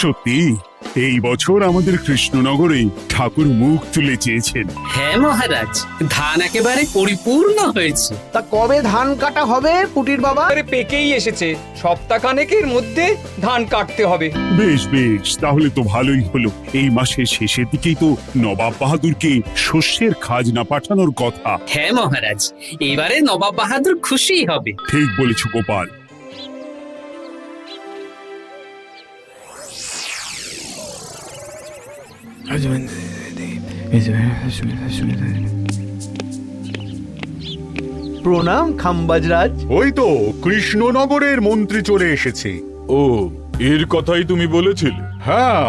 সত্যি এই বছর আমাদের কৃষ্ণনগরে ঠাকুর মুখ তুলে চেয়েছেন। হ্যাঁ মহারাজ, ধান একেবারে পরিপূর্ণ হয়েছে। তা কবে ধান কাটা হবে পুটির বাবা? আরে পেকেই এসেছে, সপ্তাহখানেকের মধ্যে ধান কাটতে হবে। বেশ বেশ, তাহলে তো ভালোই হলো। এই মাসের শেষের দিকেই তো নবাব বাহাদুরকে শস্যের খাজনা পাঠানোর কথা। হ্যাঁ মহারাজ, এবারে নবাব বাহাদুর খুশি হবে। ঠিক বলেছ গোপাল। প্রণাম খাম্বাজরাজ। ওই তো কৃষ্ণনগরের মন্ত্রী চলে এসেছে। ও, এর কথাই তুমি বলেছিলে? হ্যাঁ,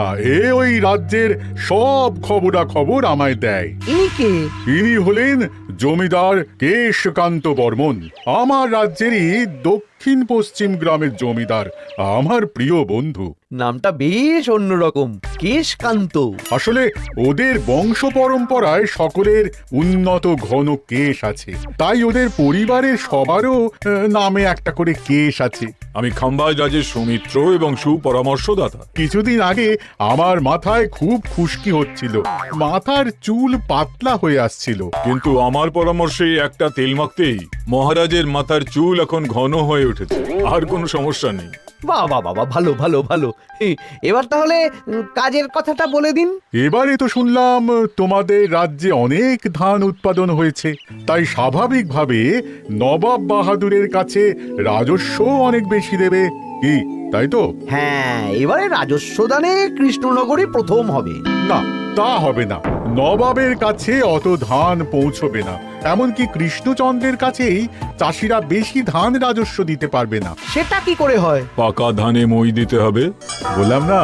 ওই রাজ্যের সব খবরাখবর আমায় দেয়। ইনি কে? ইনি হলেন জমিদার কেশকান্ত বর্মন, আমার রাজ্যেরই দক্ষিণ পশ্চিম গ্রামের জমিদার, আমার প্রিয় বন্ধু। নামটা বেশ অন্যরকম, কেশকান্ত। আসলে ওদের বংশ পরম্পরায় সকলের উন্নত ঘন কেশ আছে, তাই ওদের পরিবারের সবারও নামে একটা করে কেশ আছে। আমি খাম্বাজ রাজের সৌমিত্র এবং সুপরামর্শদাতা। কিছুদিন আগে আমার মাথায় খুব খুশকি হচ্ছিল, মাথার চুল পাতলা হয়ে আসছিল। কিন্তু আমার পরামর্শে একটা তেল মাখতেই মহারাজের মাথার চুল এখন ঘন হয়ে উঠেছে, আর কোনো সমস্যা নেই। বাহ বাহ বাহ, ভালো ভালো ভালো। এবার তাহলে কাজের কথাটা বলে দিন। এবারে তো শুনলাম তোমাদের রাজ্যে অনেক ধান উৎপাদন হয়েছে, তাই স্বাভাবিকভাবে নবাব বাহাদুরের কাছে রাজস্ব অনেক বেশি দেবে, কি তাই তো? হ্যাঁ, এবারে রাজস্ব দানে কৃষ্ণনগরে প্রথম হবে। না, তা হবে না। নবাবের কাছে অত ধান পৌঁছবে না, এমনকি কৃষ্ণচন্দ্রের কাছেই চাষিরা বেশি ধান রাজস্ব দিতে পারবে না। সেটা কি করে হয়? পাকা ধানে মই দিতে হবে। বললাম না,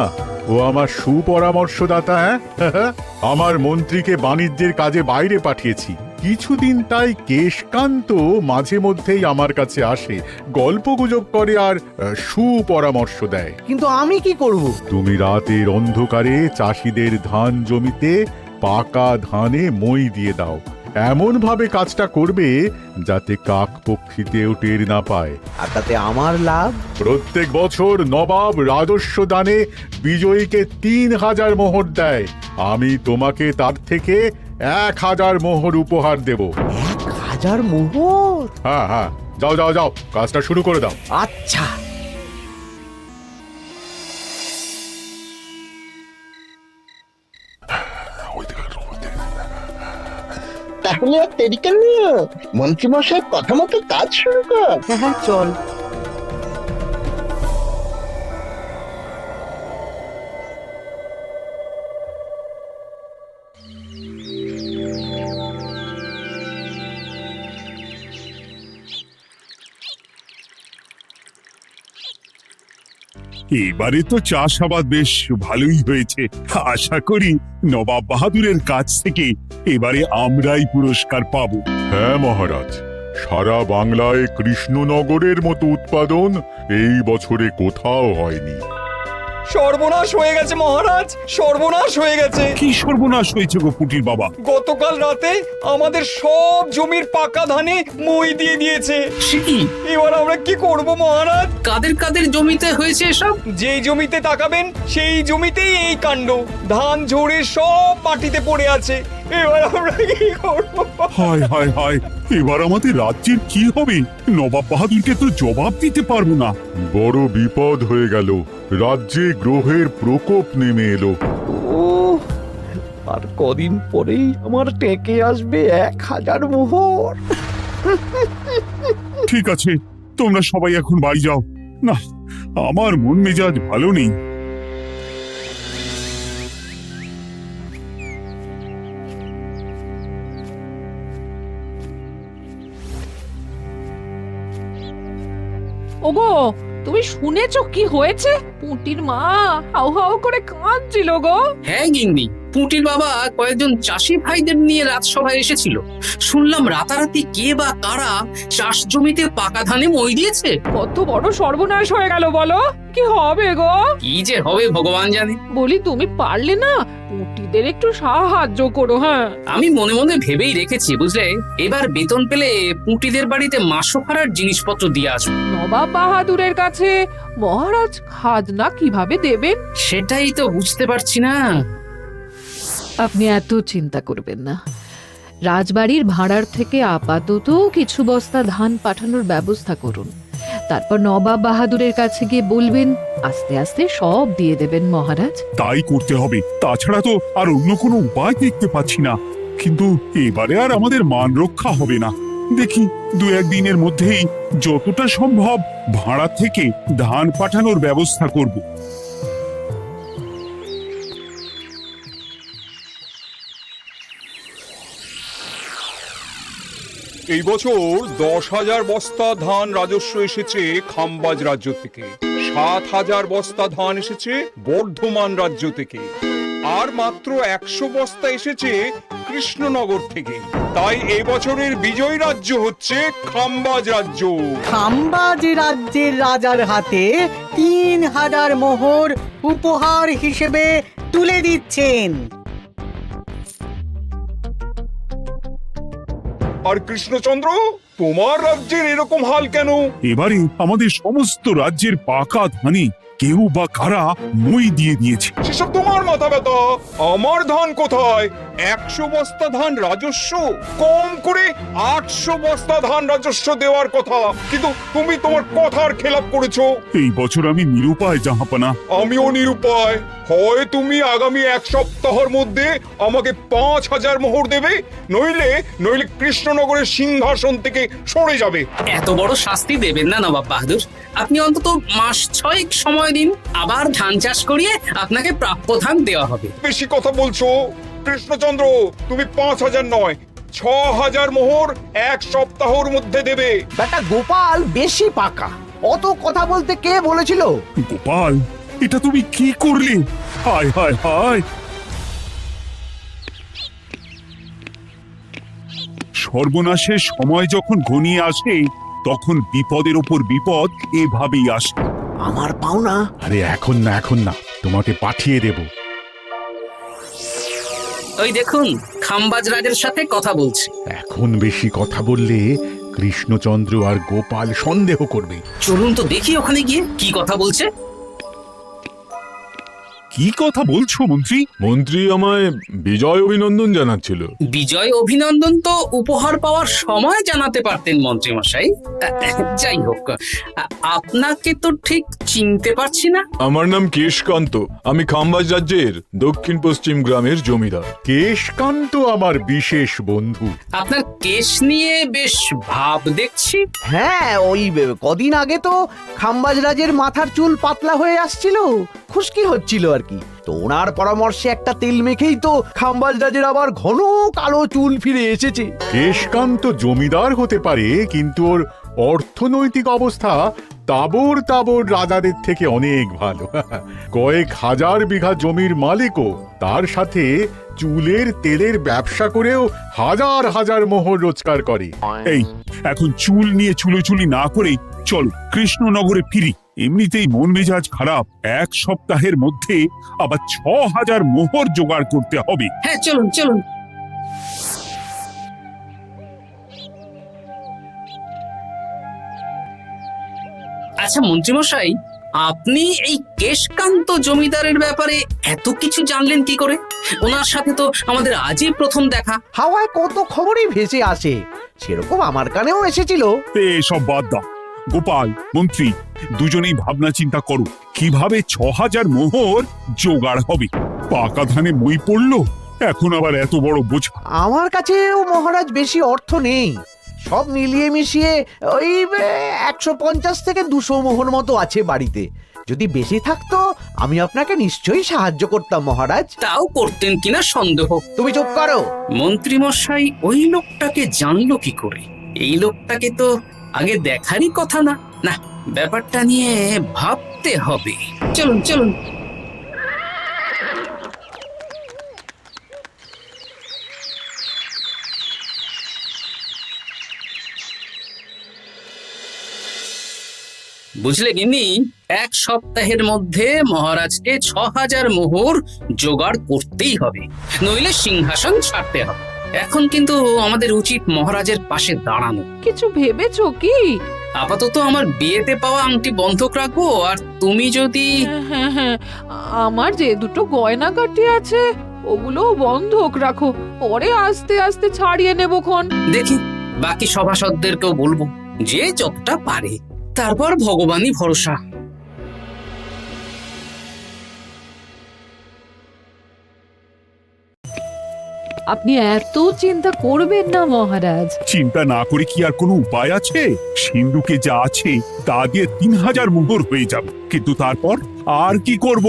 ও আমার সুপরামর্শদাতা। হ্যাঁ, আমার মন্ত্রীকে বাণিজ্যের কাজে বাইরে পাঠিয়েছি কিছুদিন, তাই কেশকান্ত মাঝে মধ্যেই আমার কাছে আসে, গল্পগুজব করে আর সুপরামর্শ দেয়। কিন্তু আমি কি করব? তুমি রাতের অন্ধকারে চাষিদের ধান জমিতে পাকা ধানে মই দিয়ে দাও, এমন ভাবে কাজটা করবে যাতে কাক পক্ষীতেও টের না পায়। আর তাতে আমার লাভ? প্রত্যেক বছর নবাব রাজস্ব দানে বিজয়ীকে 3000 মোহর দেয়, আমি তোমাকে তার থেকে 1000 মোহর উপহার দেব। 1000 মোহর? হ্যাঁ হ্যাঁ, যাও যাও যাও, কাজটা শুরু করে দাও। আচ্ছা। তাহলে আর দেরি কেন, মন্ত্রীমশাই কথা মতো কাজ শুরু কর। হ্যাঁ হ্যাঁ, চল। এবারে তো চাষাবাদ বেশ ভালোই হয়েছে। আশা করি নবাব বাহাদুরের কাছ থেকে এবারে আমরাই পুরস্কার পাবো। হ্যাঁ মহারাজ, সারা বাংলায় কৃষ্ণনগরের মতো উৎপাদন এই বছরে কোথাও হয়নি। সর্বনাশ হয়ে গেছে মহারাজ, সর্বনাশ হয়ে গেছে। কি সর্বনাশ হয়েছে গো পুটির বাবা? গতকাল রাতে আমাদের সব জমির পাকা ধানে মই দিয়ে দিয়েছে। সে কি? এবার আমরা কি করব মহারাজ? কাদের কাদের জমিতে হয়েছে এসব? যেই জমিতে তাকাবেন সেই জমিতেই এই কাণ্ড, ধান ঝরে সব মাটিতে পড়ে আছে। এবার আমরা কি করব? হায় হায় হায়, এবার আমাদের রাজ্যের কি হবে? নবাব বাহাদুরকে তো জবাব দিতে পারবো না। বড় বিপদ হয়ে গেল, রাজ্যে গ্রহের প্রকোপ নেমে এলো। ও, আর কদিন পরেই আমার টেকে আসবে 1000 মোহর। ঠিক আছে, তোমরা সবাই এখন বাড়ি যাও। না, আমার মন মেজাজ ভালো নেই। ওগো, তুমি শুনেছো কি হয়েছে? পুটির মা হাউ হাউ করে কাঁদছিল গো। হ্যাঁ গিন্নি, পুঁটির বাবা কয়েকজন চাষি ভাইদের নিয়ে রাজসভায় এসেছিল। শুনলাম রাতারাতি কে বা কারা চাষ জমিতে পাকা ধানে মই দিয়েছে। কত বড় সর্বনাশ হয়ে গেল বলো, কি হবে গো? কি যে হবে ভগবান জানে। বলি তুমি পারলে না পুটিদের একটু সাহায্য করো। হ্যাঁ, আমি মনে মনে ভেবেই রেখেছি বুঝলে, এবার বেতন পেলে পুঁটিদের বাড়িতে মাসোহারার জিনিসপত্র দিয়ে আসবো। নবাব বাহাদুরের কাছে মহারাজ খাজনা কিভাবে দেবেন? সেটাই তো বুঝতে পারছি না। আপনি এত চিন্তা করবেন না। রাজবাড়ির ভাড়ার থেকে আপাতত কিছু বস্তা ধান পাঠানোর ব্যবস্থা করুন। তারপর নবাব বাহাদুরের কাছে গিয়ে বলবেন, আস্তে আস্তে সব দিয়ে দেবেন মহারাজ। তাই করতে হবে, তাছাড়া তো আর অন্য কোনো উপায় দেখতে পাচ্ছি না। কিন্তু এবারে আর আমাদের মান রক্ষা হবে না। দেখি 2-1 দিনের মধ্যেই যতটা সম্ভব ভাড়া থেকে ধান পাঠানোর ব্যবস্থা করব। এই বছর 10,000 বস্তা ধান রাজস্ব এসেছে খাম্বাজ রাজ্য থেকে, 7,000 বস্তা ধান এসেছে বর্ধমান রাজ্য থেকে, আর মাত্র 100 বস্তা এসেছে কৃষ্ণনগর থেকে। তাই এই বছরের বিজয়ী রাজ্য হচ্ছে খাম্বাজ রাজ্য। খাম্বাজ রাজ্যের রাজার হাতে 3,000 মোহর উপহার হিসেবে তুলে দিচ্ছেন। আর কৃষ্ণচন্দ্র, তোমার রাজ্যের এরকম হাল কেন? এবারে আমাদের সমস্ত রাজ্যের পাকা ধানে কেউ বা কারা মই দিয়ে দিয়েছে। সেসব তোমার মাথা ব্যথা, আমার ধান কোথায়? 100 বস্তা ধান রাজস্ব, কম করে 800 বস্তা ধান রাজস্ব দেওয়ার কথা, কিন্তু তুমি তোমার কথার খেলাপ করেছো। এই বছর আমি নিরুপায় জাহাপানা। আমিও নিরুপায়। হয় তুমি আগামী 1 সপ্তাহের মধ্যে আমাকে 5,000 মোহর দেবে, নইলে কৃষ্ণনগরের সিংহাসন থেকে সরে যাবে। এত বড় শাস্তি দেবেন না নবাব বাহাদুর। আপনি অন্তত মাস 6 সময় দিন, আবার ধান চাষ করিয়ে আপনাকে প্রাপ্য ধান দেওয়া হবে। বেশি কথা বলছো কৃষ্ণচন্দ্র, তুমি 5,000 নয় 6,000 মোহর 1 সপ্তাহের মধ্যে দেবে। বেটা গোপাল বেশি পাকা, অত কথা বলতে কে বলেছিল? গোপাল, এটা তুমি কি করলে? হায় হায় হায়! সর্বনাশের সময় যখন ঘনিয়ে আসে তখন বিপদের ওপর বিপদ এভাবেই আসে। আমার পাওনা। আরে এখন না, তোমাকে পাঠিয়ে দেব। ওই দেখুন, খাম্বাজ রাজের সাথে কথা বলছি। এখন বেশি কথা বললে কৃষ্ণচন্দ্র আর গোপাল সন্দেহ করবে। চলুন তো দেখি ওখানে গিয়ে কি কথা বলছে। কি কথা বলছো মন্ত্রী? মন্ত্রী আমায় বিজয় অভিনন্দন জানাচ্ছিল। বিজয় অভিনন্দন তো উপহার পাওয়ার সময় জানাতে পারতেন মন্ত্রী মশাই। যাই হোক, আপনাকে তো ঠিক চিনতে পারছি না। আমার নাম কেশকান্ত, আমি খাম্বাজ রাজ্যের দক্ষিণ পশ্চিম গ্রামের জমিদার। কেশকান্ত আমার বিশেষ বন্ধু। আপনার কেশ নিয়ে বেশ ভাব দেখছি। হ্যাঁ, ওই কদিন আগে তো খাম্বাজ রাজের মাথার চুল পাতলা হয়ে আসছিল, খুশকি হচ্ছিল আর কি। তো ওনার পরামর্শে একটা তেল মেখেই তো খাম্বাজ রাজের আবার ঘন কালো চুল ফিরে এসেছে। কেশকান্ত জমিদার হতে পারে, কিন্তু ওর অর্থনৈতিক অবস্থা তাবর রাজাদের থেকে অনেক ভালো। কয়েক হাজার বিঘা জমির মালিকও, তার সাথে চুলের তেলের ব্যবসা করেও হাজার হাজার মোহর রোজগার করে। এই এখন চুল নিয়ে চুলোচুলি না করে চলো কৃষ্ণনগরে ফিরি। এমনিতেই মন মেজাজ খারাপ, 1 সপ্তাহের মধ্যে আবার 6,000 মোহর জোগাড় করতে হবে। হ্যাঁ, চলুন চলুন। আচ্ছা মন্ত্রীমশাই, আপনি এই কেশকান্ত জমিদারের ব্যাপারে এত কিছু জানলেন কি করে? ওনার সাথে তো আমাদের আজই প্রথম দেখা। হাওয়ায় কত খবরই ভেসে আসে, সেরকম আমার কানেও এসেছিল। সব বাদ দাও গোপাল, মন্ত্রী দুজনেই ভাবনা চিন্তা করো কিভাবে 6,000 মোহর জোগাড় হবে। পাকা ধানে মই পড়লো, এখন আবার এত বড় বোঝা। আমার কাছেও মহারাজ বেশি অর্থ নেই, সব মিলিয়ে মিশিয়ে ওই 150 থেকে 200 মোহর মতো আছে বাড়িতে। যদি বেশি থাকতো আমি আপনাকে নিশ্চয়ই সাহায্য করতাম মহারাজ। তাও করতেন কিনা সন্দেহ। তুমি চুপ করো। মন্ত্রীমশাই ওই লোকটাকে জানলো কি করে? এই লোকটাকে তো আগে দেখারই কথা না। না, ব্যাপারটা নিয়ে ভাবতে হবে। চলুন চলুন। বুঝলে গিন্নি, 1 সপ্তাহের মধ্যে মহারাজকে 6000 মোহর জোগাড় করতেই হবে, নইলে সিংহাসন ছাড়তে হবে। এখন কিন্তু আমাদের উচিত মহারাজের পাশে দাঁড়ানো। কিছু ভেবেছো কি? আপাতত আমার বিয়েতে পাওয়া আংটি বন্ধক রাখবো, আর তুমি যদি হ্যাঁ হ্যাঁ, আমার যে দুটো গয়নাগাটি আছে ওগুলো বন্ধক রাখো, পরে আস্তে আস্তে ছাড়িয়ে নেবো খন। দেখি বাকি সভাসদদেরকেও বলবো, যে যতটা পারে, তারপর ভগবানই ভরসা। আপনি এত চিন্তা করবেন না মহারাজ। চিন্তা না করে কি আর কোনো উপায় আছে? সিন্ধুকে যা আছে তা দিয়ে 3000 মোহর হয়ে যাবে, কিন্তু তারপর আর কি করব?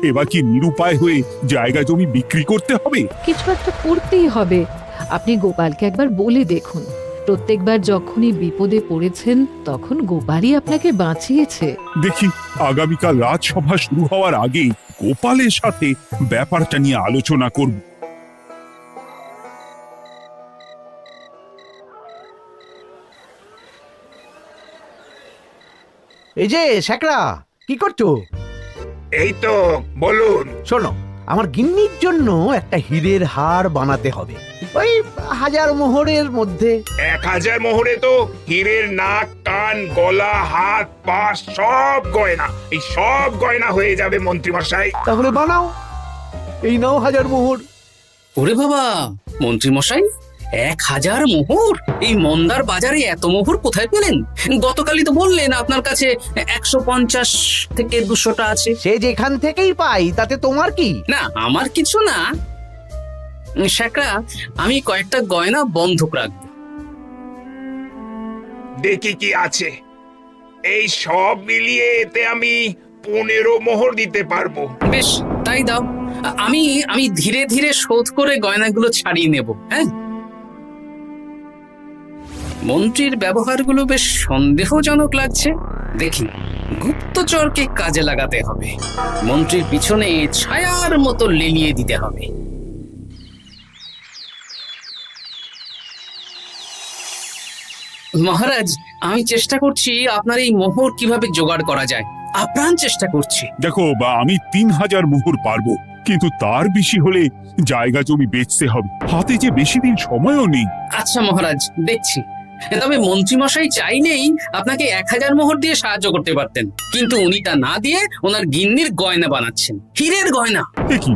এবার কি নিরুপায় হয়ে জায়গা জমি বিক্রি করতে হবে? কিছু একটা করতেই হবে। আপনি গোপালকে একবার বলে দেখুন, প্রত্যেকবার যখনই বিপদে পড়েছেন তখন গোপালই আপনাকে বাঁচিয়েছে। দেখি আগামীকাল রাজসভা শুরু হওয়ার আগে গোপালের সাথে ব্যাপারটা নিয়ে আলোচনা করব। এই যে শেখরা, কি করছো? এই তো, বলুন। শোনো, আমার গিন্নির জন্য একটা হীরের হার বানাতে হবে, ওই 1000 মোহরের মধ্যে। 1000 মোহরে তো হীরের নাক, কান, গলা, হাত, পা সব গয়না, এই সব গয়না হয়ে যাবে মন্ত্রীমশাই। তাহলে বানাও, এই নাও 1000 মোহর। ওরে বাবা, মন্ত্রী মশাই, 1000 মোহর! এই মন্দার বাজারে এত মোহর কোথায় পেলেন? গতকালই তো বললেন আপনার কাছে 150 থেকে 200টা আছে। সে যেখান থেকেই পাই, তাতে তোমার কি? না, আমার কিছু না। শেখরা, আমি কয়েকটা গয়না বন্ধক রাখবো। দেখি কি আছে। এই সব মিলিয়ে এতে আমি 15 মোহর দিতে পারবো। বেশ, তাই দাও। আমি ধীরে ধীরে শোধ করে গয়নাগুলো ছাড়িয়ে নেব। হ্যাঁ, মন্ত্রীর ব্যবহারগুলো বেশ সন্দেহজনক লাগছে। দেখি, গুপ্তচরকে কাজে লাগাতে হবে, মন্ত্রীর পিছনে ছায়ার মতো লেলিয়ে দিতে হবে। মহারাজ, আমি চেষ্টা করছি আপনার এই মোহর কিভাবে জোগাড় করা যায়, আপ্রাণ চেষ্টা করছি। দেখো, আমি 3000 মোহর পারবো, কিন্তু তার বেশি হলে জায়গা জমি বেচতে হবে, হাতে যে বেশি দিন সময়ও নেই। আচ্ছা মহারাজ, দেখছি। তবে মন্ত্রীমশাই চাইলেই আপনাকে 1000 মোহর দিয়ে সাহায্য করতে পারতেন, কিন্তু উনি তা না দিয়ে ওনার গিন্নির গয়না বানাচ্ছেন, হীরের গয়না। দেখি,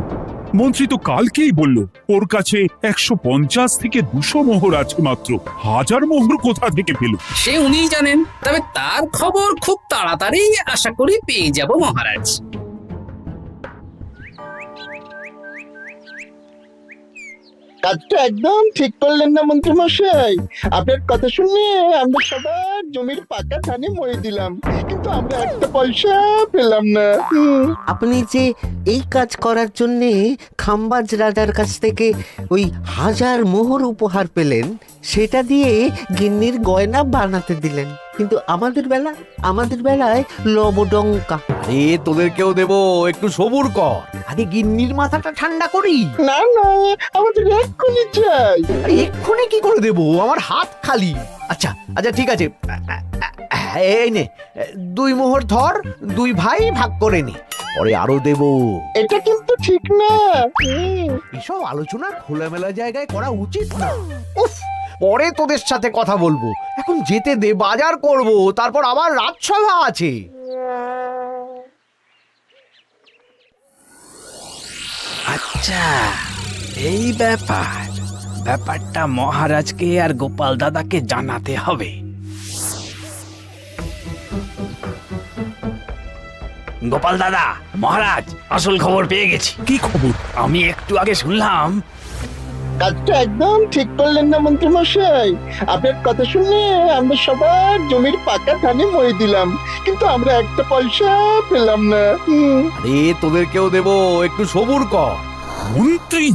মন্ত্রী তো কালকেই বলল ওর কাছে 150 থেকে 200 মোহর আছে মাত্র। 1000 মোহর কোথা থেকে পেল? সে উনিই জানেন, তবে তার খবর খুব তাড়াতাড়ি আশা করি পেয়ে যাব মহারাজ। কাজটা একদম ঠিক করলেন না মন্ত্রীমশাই। আপনার কথা শুনে আমরা সবার জমির পাকা ধানে মই দিলাম, কিন্তু আমরা একটা পয়সা পেলাম না। আপনি যে এই কাজ করার জন্য খাম্বাজ রাজার কাছ থেকে ওই 1000 মোহর উপহার পেলেন, সেটা দিয়ে গিন্নির গয়না বানাতে দিলেন, কিন্তু আমাদের বেলায় লবডঙ্কা। আরে তোদেরকেও দেবো, একটু সবুর কর, আগে গিন্নির মাথাটা ঠান্ডা করি। না না, আমাদের এক্ষুনি চাই। আরে এক্ষুনি কি করে দেবো, আমার হাত খালি। আচ্ছা আচ্ছা, ঠিক আছে, এই নে 2 মোহর ধর, 2 ভাই ভাগ করে নে, পরে আরো দেবো। এটা কিন্তু ঠিক না। এসব আলোচনা খোলামেলা জায়গায় করা উচিত না। উফ, পরে তোদের সাথে কথা বলবো, এখন যেতে দে, বাজার করব, তারপর আবার রাজসভা আছে। আচ্ছা, এই ব্যাপারটা মহারাজকে আর গোপাল দাদাকে জানাতে হবে। গোপাল দাদা, মহারাজ আসল খবর পেয়ে গেছি। কি খবর? আমি একটু আগে শুনলাম। কাজটা একদম ঠিক করলেন না মন্ত্রীমশাই। আপনার কথা শুনে আমরা সবার জমির পাকা ধানে মই দিলাম, কিন্তু আমরা একটা পয়সা পেলাম না। আরে তোদেরকেও দেবো, একটু সবুর কর। মন্ত্রী,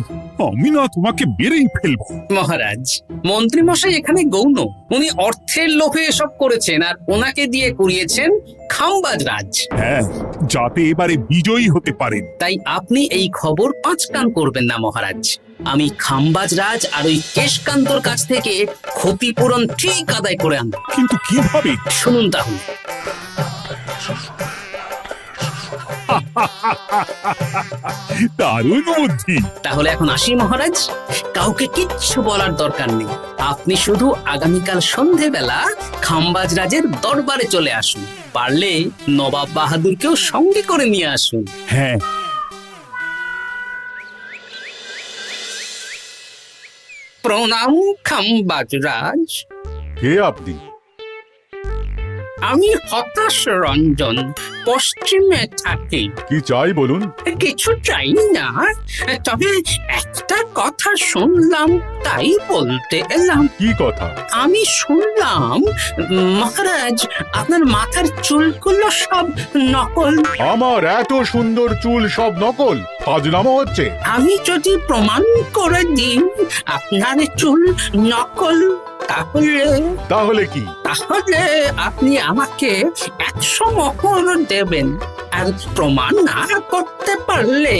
আমি না তোমাকে বেরেই ফেলবো। মহারাজ, মন্ত্রী মশাই এখানে গৌণ, উনি অর্থের লোভে এসব করেছেন, আর ওনাকে দিয়ে করিয়েছেন খাম্বাজ রাজ। হ্যাঁ, যাতে এবারে বিজয়ী হতে পারেন। তাই আপনি এই খবর 5 কান করবেন না মহারাজ। আমি খাম্বাজ রাজ আর ওই কেশকান্তর কাছ থেকে ক্ষতিপূরণ ঠিক আদায় করে আনব। কিন্তু কিভাবে? শুনুন তাহলে। দারুণ বুদ্ধি। তাহলে এখন আসি মহারাজ, কাউকে কিচ্ছু বলার দরকার নেই। আপনি শুধু আগামীকাল সন্ধেবেলা খাম্বাজ রাজের দরবারে চলে আসুন, পারলে নবাব বাহাদুরকেও সঙ্গে করে নিয়ে আসুন। হ্যাঁ, প্রণাম খাম্বাজ রাজ। কে আপনি? আমি হতাশ রঞ্জন, পশ্চিমে থাকি। কি চাই বলুন? কিছু চাই না, তবে একটা কথা শুনলাম তাই বলতে এলাম। কি কথা? আমি শুনলাম মহারাজ আপনার মাথার চুলগুলো সব নকল। আমার এত সুন্দর চুল সব নকল? ফাজলামো হচ্ছে। আমি যদি প্রমাণ করে দিই আপনার চুল নকল, তাহলে কি? তাহলে আপনি আমাকে 100 মোহর দেবেন, আর প্রমাণ না করতে পারলে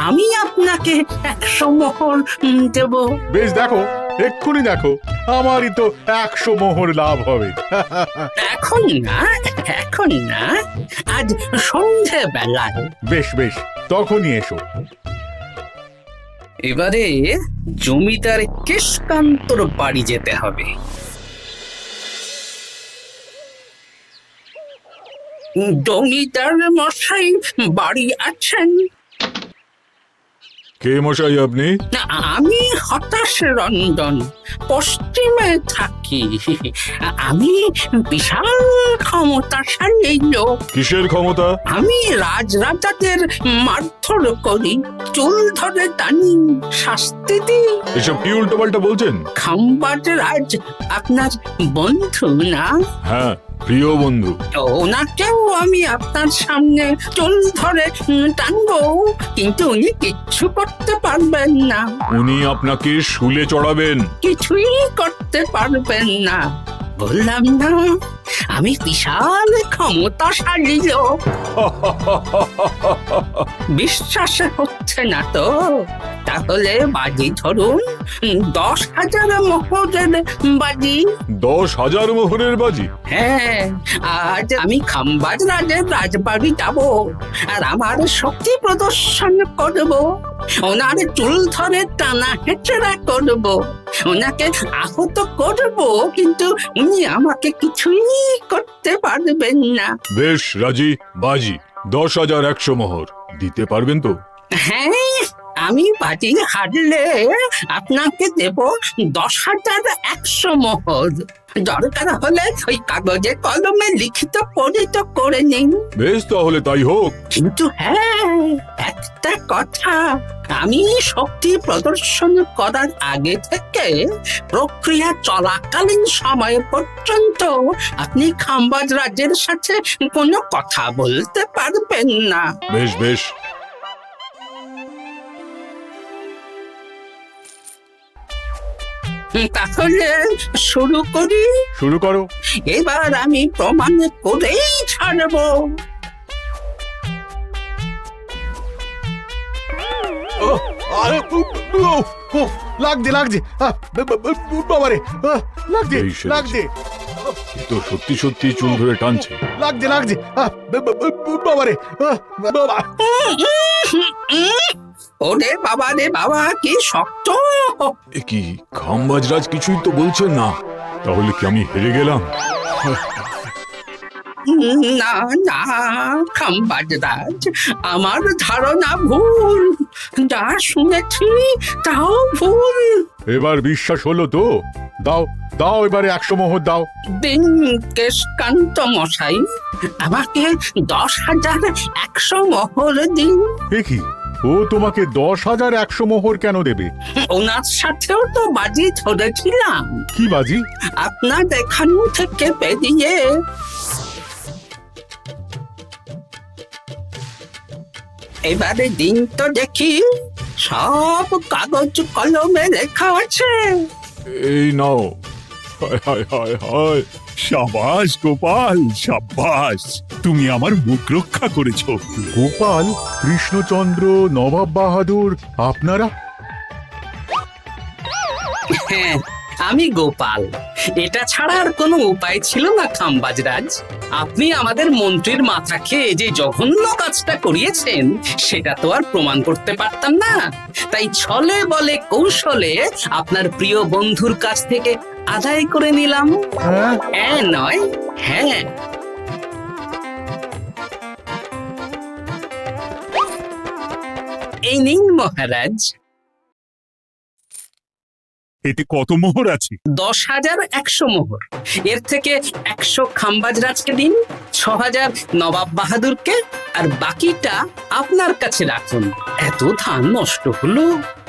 আমি আপনাকে 100 মোহর দেব। বেশ, দেখো, এক্ষুনি দেখো, আমারই তো 100 মোহর লাভ হবে। এখন না, এখন না, আজ সন্ধেবেলায়। বেশ বেশ, তখনই এসো। এবারে জমিদার কেশকান্তর বাড়ি যেতে হবে। জমিদার মশাই বাড়ি আছেন? কে মশাই আপনি? আমি হতাশ রঞ্জন, পশ্চিমে থাকি। আমি বিশাল ক্ষমতাশালী লোক। কিসের ক্ষমতা? আমি রাজরাজাদের মারধর করি, চুল ধরে টানি, শাস্তি দিই। এসব কি উল্টো পাল্টা বলছেন? খাম্বাজ রাজ আপনার বন্ধু না? হ্যাঁ, প্রিয় বন্ধু। ওনাকেও আমি আপনার সামনে চুল ধরে টানবো, কিন্তু উনি কিচ্ছু করতে পারবেন না। উনি আপনাকে শুলে চড়াবেন। কিছুই করতে পারবেন না, বললাম না আমি বিশাল ক্ষমতাশালী লোক। বিশ্বাস হচ্ছে না তো? তাহলে বাজি ধরুন, 10,000 মোহরের বাজি। 10,000 মোহরের বাজি? হ্যাঁ, আজ আমি খাম্বাজ রাজের রাজবাড়ি যাব, আর আমার শক্তি প্রদর্শন করব, ওনার চুল ধরে টানা হেঁচড়া করব, ওনাকে আহত করব, কিন্তু উনি আমাকে কিছুই করতে পারবেন না। বেশ রাজি, বাজি 10,100 মোহর দিতে পারবেন তো? হ্যাঁ, আমি বাজি হারলে আপনাকে দেব 10,100 মোহর। দরকার হলে ওই কাগজে কলমে লিখিত পরিত করে নিন। বেশ, তাহলে তাই হোক। কিন্তু হ্যাঁ, একটা কথা, আমি শক্তি প্রদর্শন করার আগে থেকে প্রক্রিয়া চলাকালীন সময় পর্যন্ত আপনি খাম্বাজ রাজের সাথে কোনো কথা বলতে পারবেন না। বেশ বেশ। তাহলে শুরু করি। শুরু করো। এবার আমি প্রমাণ করেই ছাড়বো। লাগছে লাগছে, বাবারে, লাগছে এই সেরেছে। লাগছে, এ তো সত্যি সত্যি চুল ধরে টানছে। লাগছে লাগছে, বাবারে, বাবা। ওরে বাবা রে বাবা, কি শক্ত! এ কি, খাম্বাজ রাজ কিছুই তো বলছেন না, তাহলে কি আমি হেরে গেলাম? না না খাম্বাজ রাজ, আমার ধারণা ভুল, যা শুনেছি তাও ভুল। এবার বিশ্বাস হলো তো? দাও দাও, এবারে 100 মোহর দাও। দিন কেশকান্ত মশাই, আমাকে 10,100 মোহর দিন। এ কি, ও তোমাকে 10,100 মোহর কেন দেবে? ওনার সাথেও তো বাজি ধরেছিলাম। কি বাজি? আপনার এখান থেকে বেরিয়ে এবারে দিন তো দেখি, সব কাগজ কলমে লেখা আছে। এই নাও। হায় হায় হায় হায়। সাবাস গোপাল, সাবাস, তুমি আমার মুখ রক্ষা করেছো। গোপাল, কৃষ্ণচন্দ্র, নবাব বাহাদুর, আপনারা? হ্যাঁ, আমি গোপাল। এটা ছাড়া আর কোনো উপায় ছিল না খাম্বাজ রাজ। আপনি আমাদের মন্ত্রীর মাথা খেয়ে যে জঘন্য কাজটা করিয়েছেন সেটা তো আর প্রমাণ করতে পারতাম না, তাই ছলে বলে কৌশলে আপনার প্রিয় বন্ধুর কাছ থেকে আদায় করে নিলাম। হ্যাঁ নয়, হ্যাঁ। এই নিন মহারাজ। এতে কত মোহর আছে? 10,100 মোহর। এর থেকে 100 খাম্বাজ রাজকে দিন, 6,000 নবাব বাহাদুরকে, আর বাকিটা আপনার কাছে রাখুন। এত ধান নষ্ট হলো।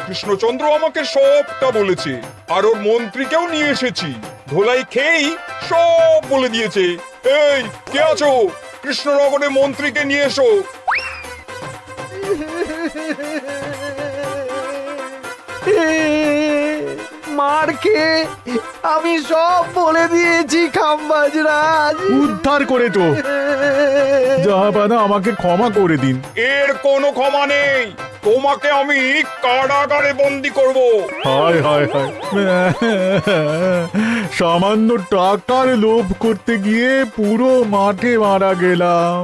কৃষ্ণচন্দ্র আমাকে সবটা বলেছে, আর ওর মন্ত্রীকেও নিয়ে এসেছি। ধোলাই খেয়েই সব বলে দিয়েছে। এই কে আছো? কৃষ্ণনগরে মন্ত্রীকে নিয়ে এসো। মার খেয়ে আমি সব বলে দিয়েছি খাম্বাজ রাজ। উদ্ধার করে তো জাহাপানা, আমাকে ক্ষমা করে দিন। এর কোনো ক্ষমা নেই, তোমাকে আমি কারাগারে বন্দি করব। হায় হায় হায়, সামান্য টাকার লোভ করতে গিয়ে পুরো মাঠে মারা গেলাম।